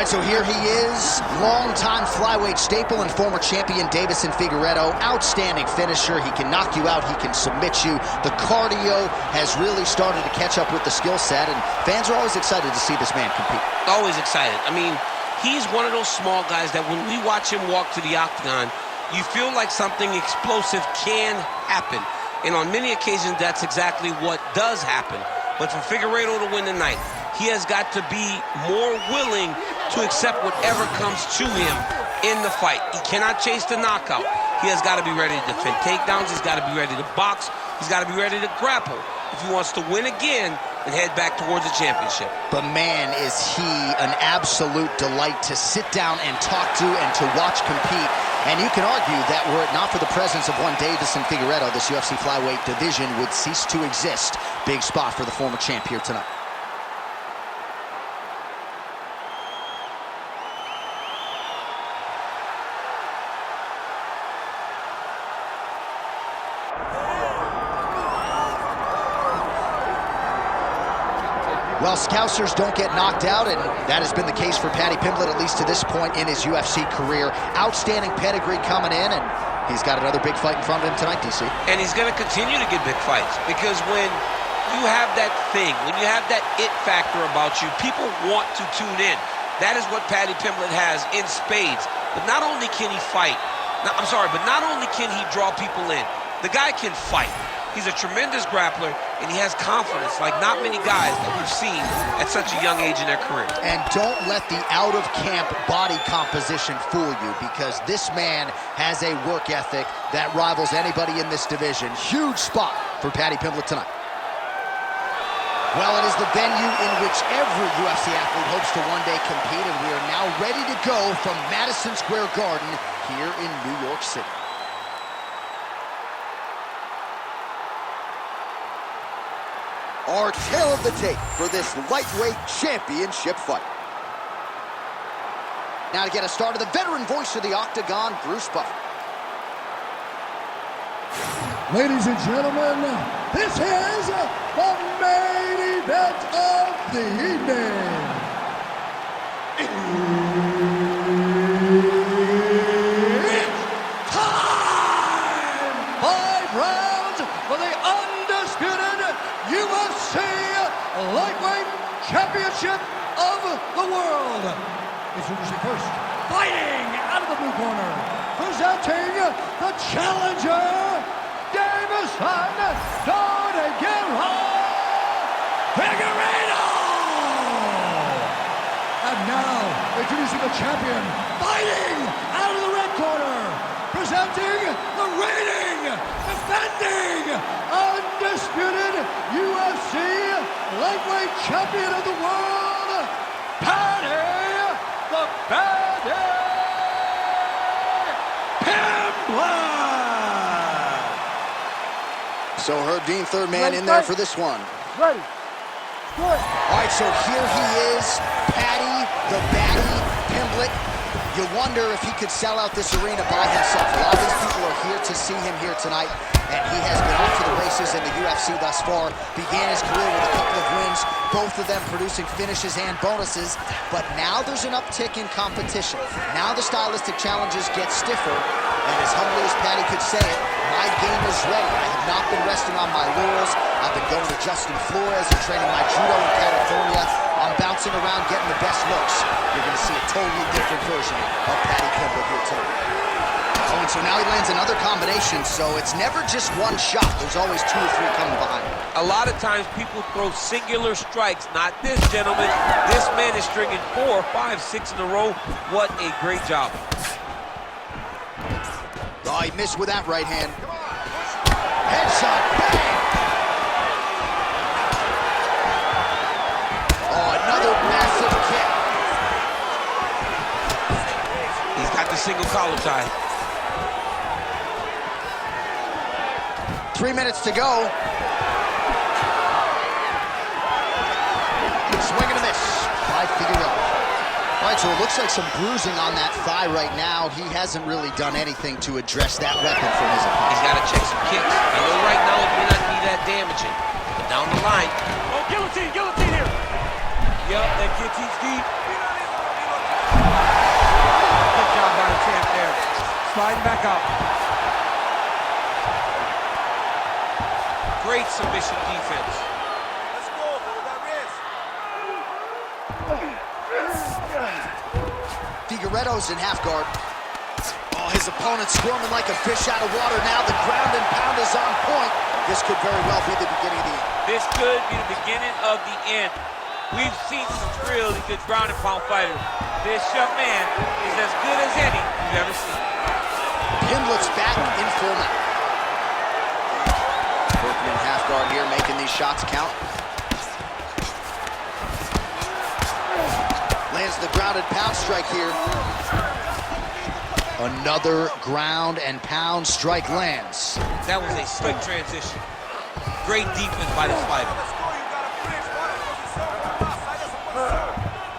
right, so here he is, longtime flyweight staple and former champion Deiveson Figueiredo. Outstanding finisher. He can knock you out. He can submit you. The cardio has really started to catch up with the skill set, and fans are always excited to see this man compete. Always excited. I mean, he's one of those small guys that when we watch him walk to the octagon, you feel like something explosive can happen. And on many occasions, that's exactly what does happen. But for Figueiredo to win tonight, he has got to be more willing to accept whatever comes to him in the fight. He cannot chase the knockout. He has got to be ready to defend takedowns. He's got to be ready to box. He's got to be ready to grapple if he wants to win again and head back towards the championship. But man, is he an absolute delight to sit down and talk to and to watch compete. And you can argue that were it not for the presence of one Deiveson Figueiredo, this UFC flyweight division would cease to exist. Big spot for the former champ here tonight. Well, Scousers don't get knocked out, and that has been the case for Paddy Pimblett, at least to this point in his UFC career. Outstanding pedigree coming in, and he's got another big fight in front of him tonight, DC. And he's going to continue to get big fights, because when you have that thing, when you have that it factor about you, people want to tune in. That is what Paddy Pimblett has in spades. But not only can he fight, but not only can he draw people in, the guy can fight. He's a tremendous grappler, and he has confidence like not many guys that we've seen at such a young age in their career. And don't let the out-of-camp body composition fool you, because this man has a work ethic that rivals anybody in this division. Huge spot for Paddy Pimblett tonight. Well, it is the venue in which every UFC athlete hopes to one day compete, and we are now ready to go from Madison Square Garden here in New York City. Our tale of the tape for this lightweight championship fight. Now to get us started, the veteran voice of the Octagon, Bruce Buffer. Ladies and gentlemen, this is the main event of the evening. It's time! 5 rounds for the undisputed UFC Lightweight Championship of the World. Introducing first, fighting out of the blue corner, presenting the challenger, Deiveson Figueiredo. And now, introducing the champion, fighting out of the red corner, presenting the reigning, defending, undisputed UFC lightweight champion of the world, Paddy the Paddy Pimblett. So Herb Dean, third man in there for this one. Ready. Good. All right, so here he is, Paddy the Baddy Pimblett. You wonder if he could sell out this arena by himself. A lot of these people are here to see him here tonight, and he has been off to the races in the UFC thus far. Began his career with a couple of wins, both of them producing finishes and bonuses. But now there's an uptick in competition. Now the stylistic challenges get stiffer, and as humbly as Paddy could say it, my game is ready. I have not been resting on my laurels. I've been going to Justin Flores and training my judo in California. I'm bouncing around getting the best looks. You're going to see a totally different version of Paddy Pimblett here tonight. Oh, and so now he lands another combination, so it's never just one shot. There's always 2 or 3 coming behind him. A lot of times people throw singular strikes. Not this, gentlemen. This man is stringing 4, 5, 6 in a row. What a great job. Oh, he missed with that right hand. Headshot, bang! Oh, another massive kick. He's got the single collar tie. 3 minutes to go. Swing and a miss by Figueiredo. All right, so it looks like some bruising on that thigh right now. He hasn't really done anything to address that weapon from his opponent. He's got to check some kicks. I know right now it may not be that damaging, but down the line. Oh, guillotine here. Yup, that guillotine's deep. sliding back out. Great submission defense. Let's go, Figueiredo's in half guard. Oh, his opponent's squirming like a fish out of water now. The ground and pound is on point. This could very well be the beginning of the end. This could be the beginning of the end. We've seen some really good ground and pound fighters. This young man is as good as any you've ever seen. Pimblett's back in full mount. Working in half guard here, making these shots count. Lands the grounded pound strike here. Another ground and pound strike lands. That was a slick transition. Great defense by this fighter.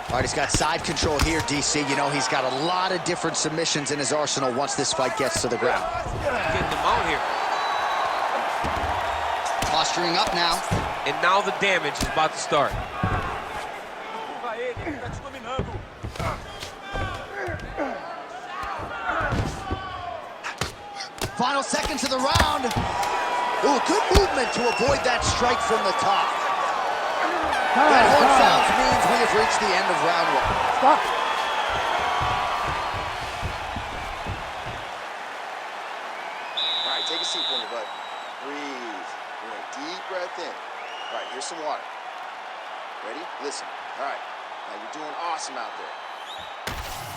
All right, he's got side control here, DC. You know, he's got a lot of different submissions in his arsenal once this fight gets to the ground. Getting them out here. Posturing up now. And now the damage is about to start. Final seconds of the round. Ooh, good movement to avoid that strike from the top. That horn sounds means we have reached the end of round one. Stop. All right, take a seat for me, bud. Breathe. Bring a deep breath in. All right, here's some water. Ready? Listen. All right. Now you're doing awesome out there.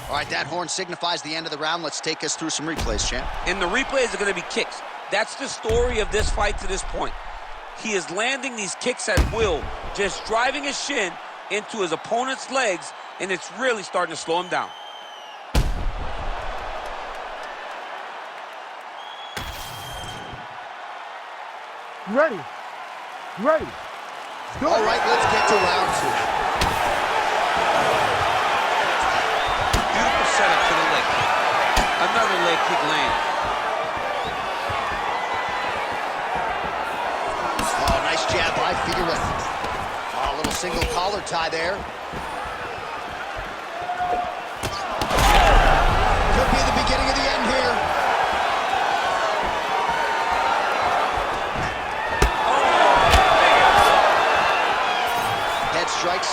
All right, that horn signifies the end of the round. Let's take us through some replays, champ. And the replays are going to be kicks. That's the story of this fight to this point. He is landing these kicks at will, just driving his shin into his opponent's legs, and it's really starting to slow him down. Ready. Ready. Go. All right, let's get to round two. Beautiful setup to the leg kick. Another leg kick land. Oh, nice jab by Figueiredo. Oh, a little single collar tie there. Could be the beginning of the end here. Head strikes.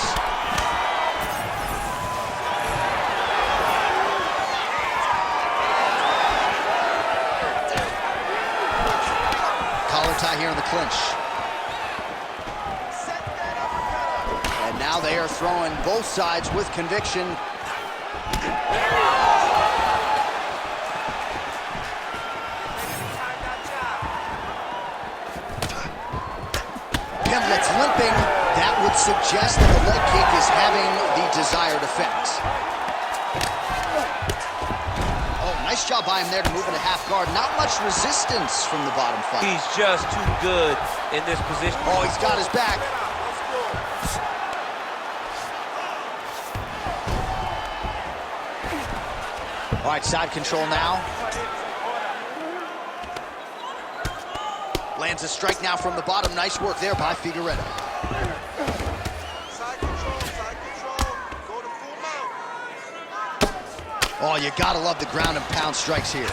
Collar tie here in the clinch. And now they are throwing both sides with conviction. Pimblett's limping. That would suggest that the leg kick is having the desired effect. Oh, nice job by him there to move into half guard. Not much resistance from the bottom fight. He's just too good in this position. Oh, he's got his back. All right, side control now. Lands a strike now from the bottom. Nice work there by Figueiredo. Side control, go to full mount. Oh, you gotta love the ground and pound strikes here.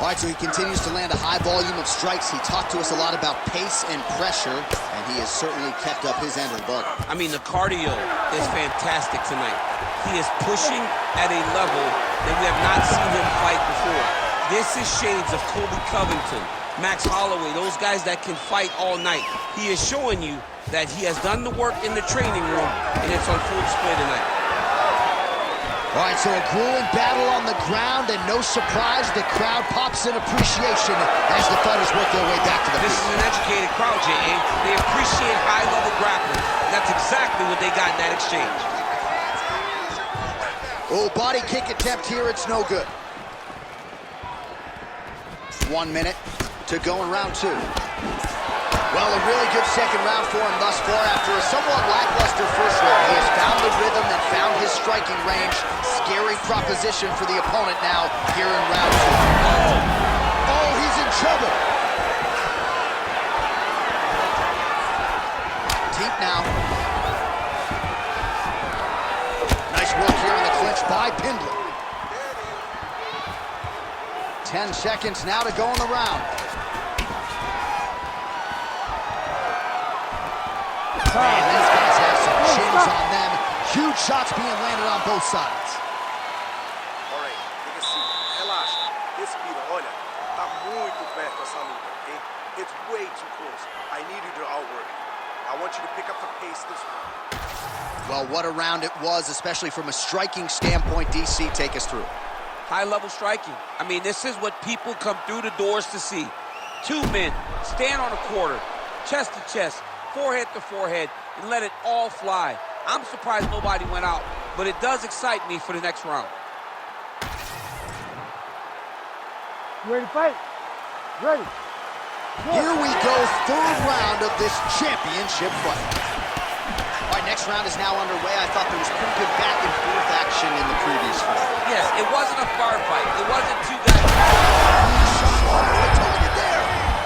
All right, so he continues to land a high volume of strikes. He talked to us a lot about pace and pressure, and he has certainly kept up his end of the bargain. I mean, the cardio is fantastic tonight. He is pushing at a level that we have not seen him fight before. This is shades of Colby Covington, Max Holloway, those guys that can fight all night. He is showing you that he has done the work in the training room, and it's on full display tonight. All right, so a grueling battle on the ground, and no surprise, the crowd pops in appreciation as the fighters work their way back to the This is an educated crowd, J.A. They appreciate high-level grappling. That's exactly what they got in that exchange. Oh, body kick attempt here, it's no good. 1 minute to go in round two. Well, a really good second round for him thus far. After a somewhat lackluster first round, he has found the rhythm and found his striking range. Scary proposition for the opponent now here in round two. Oh, he's in trouble. Deep now. Nice work here in the clinch by Pimblett. 10 seconds now to go in the round. Man, these guys have some chins on them. Huge shots being landed on both sides. All right, take a seat. Relaxa. Respira. Olha, tá muito perto essa luta, okay? It's way too close. I need you to outwork. I want you to pick up the pace this round. Well, what a round it was, especially from a striking standpoint. DC, take us through. High-level striking. I mean, this is what people come through the doors to see. Two men stand on a quarter, chest to chest, forehead to forehead, and let it all fly. I'm surprised nobody went out, but it does excite me for the next round. You ready to fight? Ready. Here we go, third round of this championship fight. All right, next round is now underway. I thought there was pretty good back and forth action in the previous fight. Yes, it wasn't a bar fight. It wasn't two guys.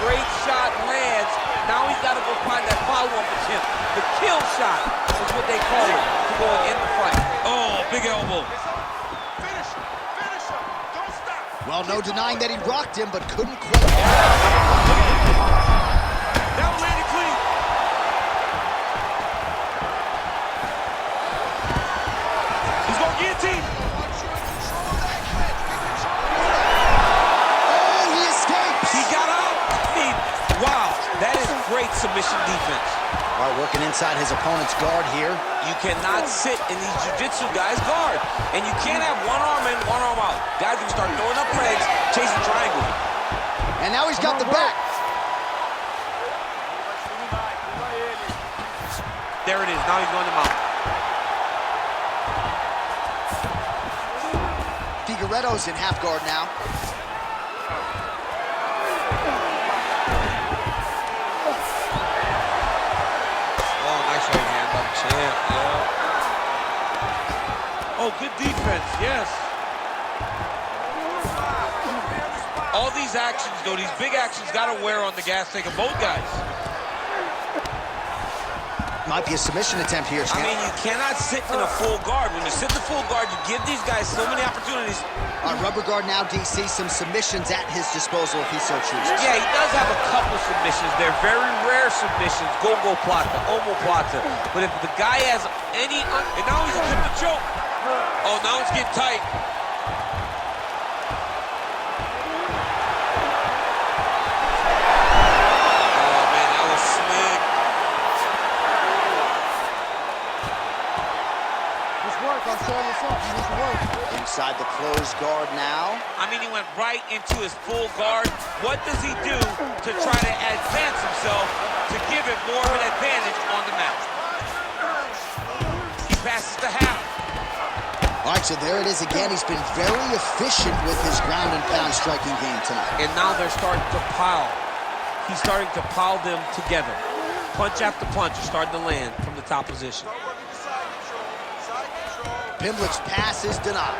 Great shot lands. Now he's got to go find that follow-up attempt. The kill shot is what they call it to go and end the fight. Oh, big elbow. Finish him. Finish him. Don't stop. Well, no denying that he rocked him, but couldn't quite. That one landed clean. He's going to guillotine. Oh, he escapes! He got out. Wow, that is great submission defense. All right, working inside his opponent's guard here. You cannot sit in these jiu-jitsu guys' guard. And you can't have one arm in, one arm out. Guys can start throwing up legs, chasing triangle. And now he's got the back. There it is. Now he's going to mount. Figueiredo's in half guard now. Oh, nice right hand by the champ. Yeah. Oh, good defense. Yes. All these actions, though, these big actions got to wear on the gas tank of both guys. Might be a submission attempt here, champ. I mean, you cannot sit in a full guard. When you sit in the full guard, you give these guys so many opportunities. Rubber guard now, DC, some submissions at his disposal if he so chooses. Yeah, he does have a couple submissions. They're very rare submissions. Go-go plata, omo plata. But if the guy has any... And now he's attempting to choke. Oh, now it's getting tight. Oh, man, that was slick. Inside the closed guard now. I mean, he went right into his full guard. What does he do to try to advance himself to give him more of an advantage on the mat? He passes the half. All right, so there it is again. He's been very efficient with his ground and pound striking game tonight. And now they're starting to pile. He's starting to pile them together. Punch after punch is starting to land from the top position. Pimblett's pass is denied.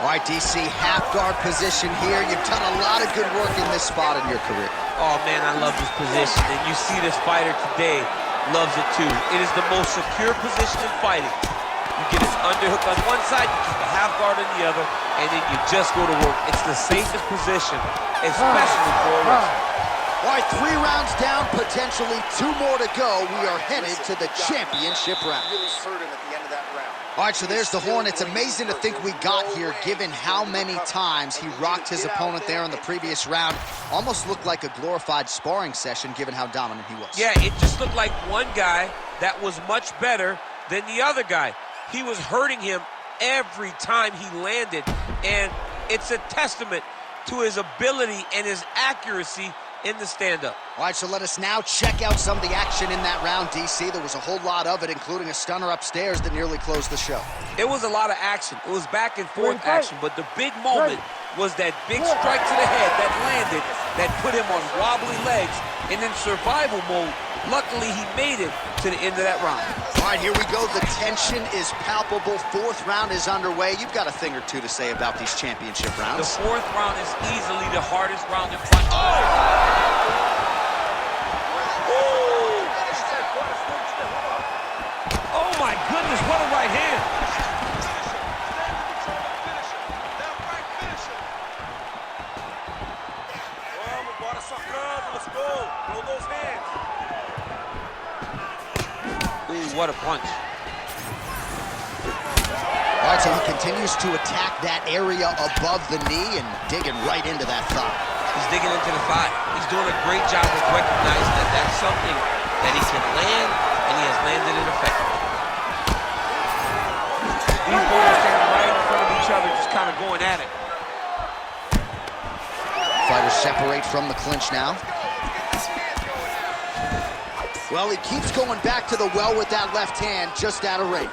All right, DC, half guard position here. You've done a lot of good work in this spot in your career. Oh, man, I love this position. And you see this fighter today loves it, too. It is the most secure position in fighting. You get his underhook on one side, you keep the half guard on the other, and then you just go to work. It's the safest position, especially for a wrestler. All right, 3 rounds down, potentially 2 more to go. We are headed to the championship round. Really hurt him at the end of that round. All right, so there's the horn. It's amazing to think we got here, given how many times he rocked his opponent there in the previous round. Almost looked like a glorified sparring session, given how dominant he was. Yeah, it just looked like one guy that was much better than the other guy. He was hurting him every time he landed, and it's a testament to his ability and his accuracy in the stand-up. All right, so let us now check out some of the action in that round, DC. There was a whole lot of it, including a stunner upstairs that nearly closed the show. It was a lot of action. It was back and forth action, but the big moment was that big strike to the head that landed, that put him on wobbly legs, and in survival mode, luckily he made it to the end of that round. All right, here we go. The tension is palpable. 4th round is underway. You've got a thing or two to say about these championship rounds. The 4th round is easily the hardest round in fight. Oh my goodness, what a right hand. what a punch. All right, so he continues to attack that area above the knee and digging right into that thigh. He's digging into the thigh. He's doing a great job of recognizing that that's something that he can land, and he has landed it effectively. These boys are standing right in front of each other, just kind of going at it. Fighters separate from the clinch now. Well, he keeps going back to the well with that left hand, just out of range.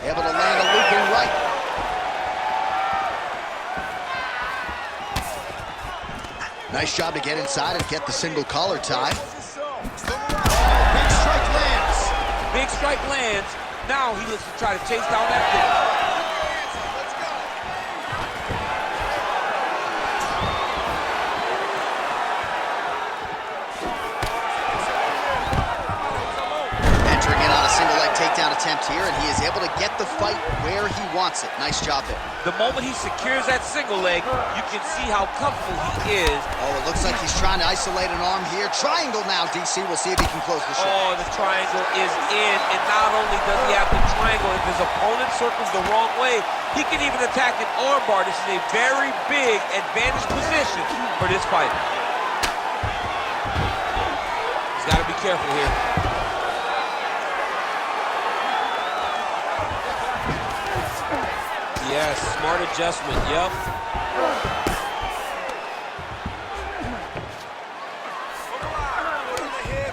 Able to land a looping right. Nice job to get inside and get the single collar tie. Big strike lands. Big strike lands. Now he looks to try to chase down that finish. Takedown attempt here, and he is able to get the fight where he wants it. Nice job there. The moment he secures that single leg, you can see how comfortable he is. Oh, it looks like he's trying to isolate an arm here. Triangle now, DC. We'll see if he can close the shot. Oh, the triangle is in, and not only does he have the triangle, if his opponent circles the wrong way, he can even attack an armbar. This is a very big advantage position for this fighter. He's got to be careful here. Yes, smart adjustment, yep.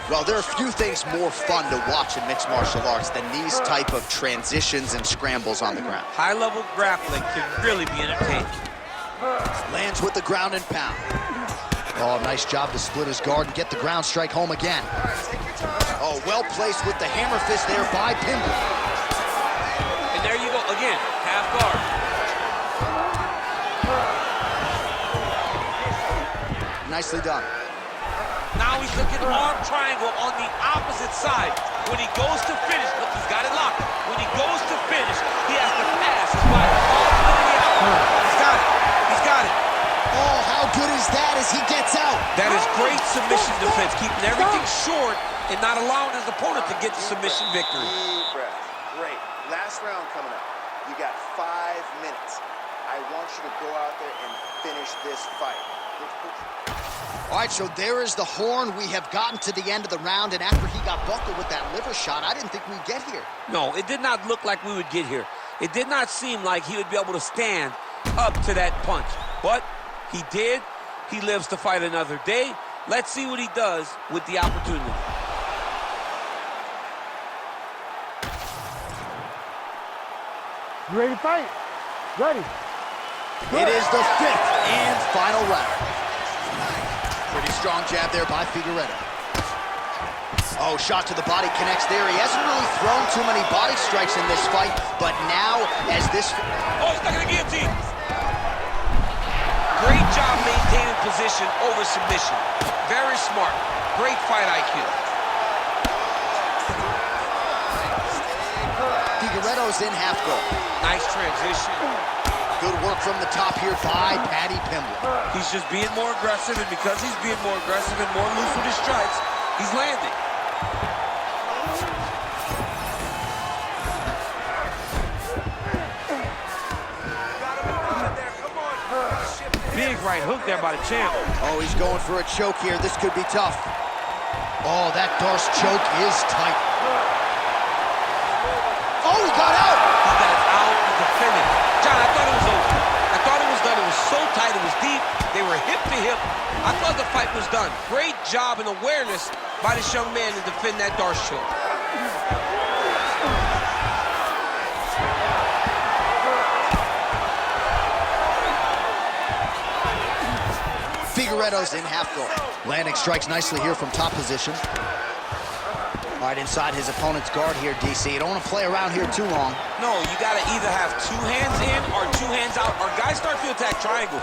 Well, there are few things more fun to watch in mixed martial arts than these type of transitions and scrambles on the ground. High-level grappling can really be entertaining. Lands with the ground and pound. Oh, nice job to split his guard and get the ground strike home again. Oh, well placed with the hammer fist there by Pimblett. And there you go, again, half guard. Nicely done. Now he's looking arm triangle on the opposite side. When he goes to finish, look, he's got it locked. When he goes to finish, he has to pass his body all the way to the outside. He's got it. He's got it. Oh, how good is that as he gets out? That is great submission defense, keeping everything short and not allowing his opponent to get the submission victory. Deep breath. Great. Last round coming up. You got 5 minutes. I want you to go out there and finish this fight. All right, so there is the horn. We have gotten to the end of the round, and after he got buckled with that liver shot, I didn't think we'd get here. No, it did not look like we would get here. It did not seem like he would be able to stand up to that punch. But he did. He lives to fight another day. Let's see what he does with the opportunity. You ready to fight? Ready. It is the 5th and final round. Pretty strong jab there by Figueiredo. Oh, shot to the body connects there. He hasn't really thrown too many body strikes in this fight, but now as this... Oh, he's stuck in the guillotine. Great job maintaining position over submission. Very smart. Great fight IQ. Figueiredo's in half guard. Nice transition. Good work from the top here by Paddy Pimblett. He's just being more aggressive, and because he's being more aggressive and more loose with his strikes, he's landing. Big right hook there by the champ. Oh, he's going for a choke here. This could be tough. Oh, that Darce choke is tight. Oh, he got out! He got out and defended. John, I thought it was over. I thought it was done. It was so tight. It was deep. They were hip to hip. I thought the fight was done. Great job and awareness by this young man to defend that Darce choke. Figueiredo's in half guard. Landing strikes nicely here from top position. All right, inside his opponent's guard here, DC. You don't want to play around here too long. No, you got to either have 2 hands in or 2 hands out, or guys start to attack triangle.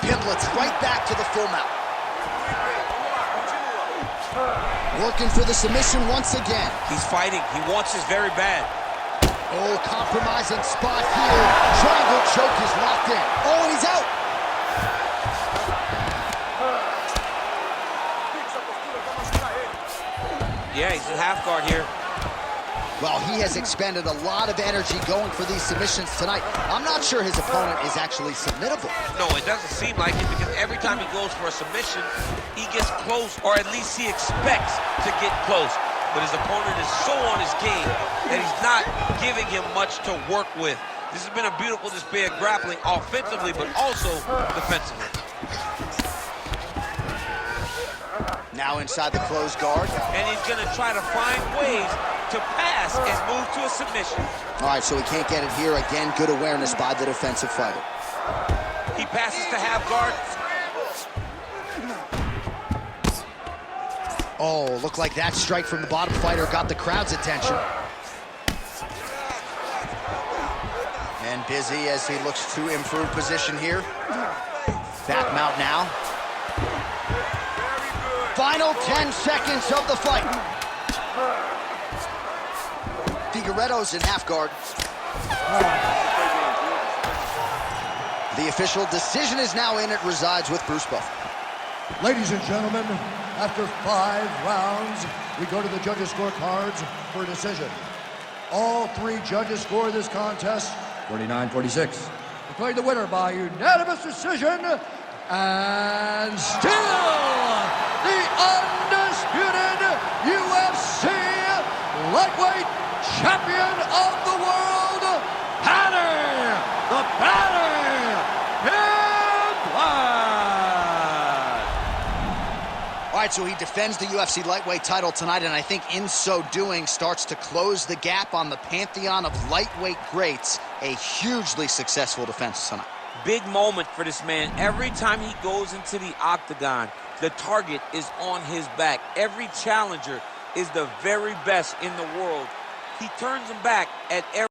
Pimblett's right back to the full mount. Working for the submission once again. He's fighting. He wants this very bad. Oh, compromising spot here. Triangle choke is locked in. Oh, and he's out. Yeah, he's in half guard here. Well, he has expended a lot of energy going for these submissions tonight. I'm not sure his opponent is actually submittable. No, it doesn't seem like it, because every time he goes for a submission, he gets close, or at least he expects to get close. But his opponent is so on his game that he's not giving him much to work with. This has been a beautiful display of grappling offensively, but also defensively. Now inside the closed guard. And he's going to try to find ways to pass and move to a submission. All right, so he can't get it here. Again, good awareness by the defensive fighter. He passes to half guard. Oh, looked like that strike from the bottom fighter got the crowd's attention. And busy as he looks to improve position here. Back mount now. Final 10 seconds of the fight. Figueiredo's in half guard. The official decision is now in. It resides with Bruce Buffer. Ladies and gentlemen, after 5 rounds, we go to the judges' scorecards for a decision. All 3 judges score this contest 49-46. Declared the winner by unanimous decision, and still the undisputed UFC lightweight champion of the world, Paddy the Paddy Pimblett. All right, so he defends the UFC lightweight title tonight, and I think in so doing starts to close the gap on the pantheon of lightweight greats. A hugely successful defense tonight. Big moment for this man. Every time he goes into the octagon, the target is on his back. Every challenger is the very best in the world. He turns them back at every